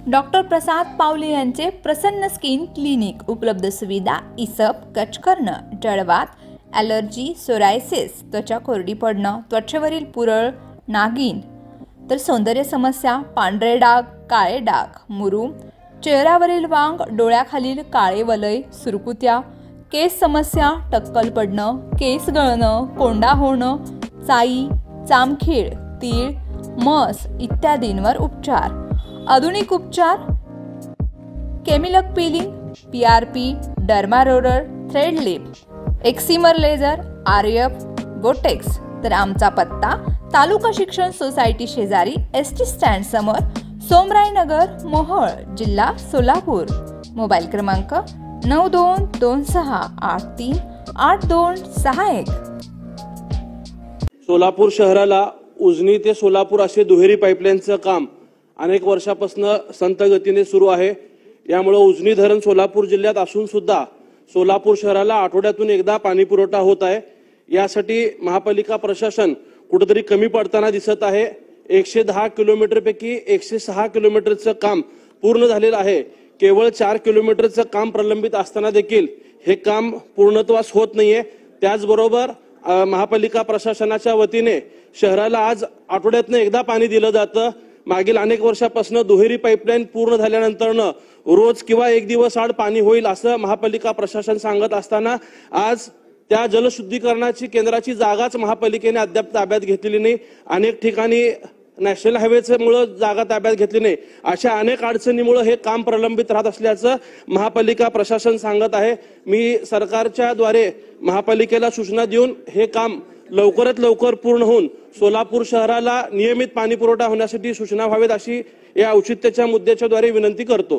Doctor प्रसाद पावले यांचे प्रसन्न skin clinic. उपलब्ध सुविधा इसप, कचकर्ण, जळवात, ॲलर्जी, सोरायसिस, त्वचा कोरडी पडणं, त्वचेवरील पुरळ, नागिन, तर सौंदर्य समस्या, पांढरे डाग, काळे डाग, मुरूम, चेहऱ्यावरील वांग, डोळ्याखालील काळे वलय, सुरकुत्या, केस समस्या, टक्कल पडणं, केस गळणं, कोंडा होणं, चाई, चामखीळ, तीळ, मस इत्यादींवर उपचार। आधुनिक उपचार, केमिलक peeling, PRP, derma roller, thread lift, excimer laser, RF, botox. तर आमचा पत्ता तालुका शिक्षण सोसायटी शेजारी ST स्टँड समोर, सोमराय नगर, मोहोळ, जिल्हा सोलापूर। मोबाईल क्रमांक 9226838261। सोलापूर शहराला उजनी ते सोलापूर असे दुहेरी पाईपलाईनचं काम अनेक वर्षापासून संत गतीने सुरू आहे। यामुळे उजनी धरण सोलापूर जिल्ह्यात असून सुद्धा सोलापूर शहराला आठवड्यातून एकदा पाणी पुरवठा होत आहे। यासाठी महापालिका प्रशासन कुठेतरी कमी पडताना दिसत आहे। 110 किलोमीटर पैकी 106 किलोमीटरचं काम पूर्ण झालेलं आहे। केवळ 4 किलोमीटरचं काम प्रलंबित असताना देखील हे काम पूर्णत्वास होत नाहीये। त्याचबरोबर महापालिका प्रशासनाच्या वतीने शहराला आज आठवड्यातून एकदा पाणी दिलं जातं। मागील अनेक वर्षापासून दुहेरी पाईपलाईन पूर्ण झाल्यानंतरनं रोज किंवा एक दिवस आड पाणी होईल असं महापालिका प्रशासन सांगत असताना आज त्या जलशुद्धीकरणाची केंद्राची जागाच महापालिकेने अद्याप ताब्यात घेतलेली नाही। अनेक ठिकाणी नॅशनल हायवेमुळे जागा ताब्यात घेतली नाही। अशा अनेक अडचणीमुळे हे काम प्रलंबित राहत असल्याचं महापालिका प्रशासन सांगत आहे। मी सरकारच्या द्वारे महापालिकेला सूचना देऊन हे काम लवकरात लवकर पूर्ण होऊन सोलापूर शहराला नियमित पाणी पुरवठा होण्यासाठी सूचना व्हावेत अशी या औचित्याच्या मुद्द्याच्या द्वारे विनंती करतो।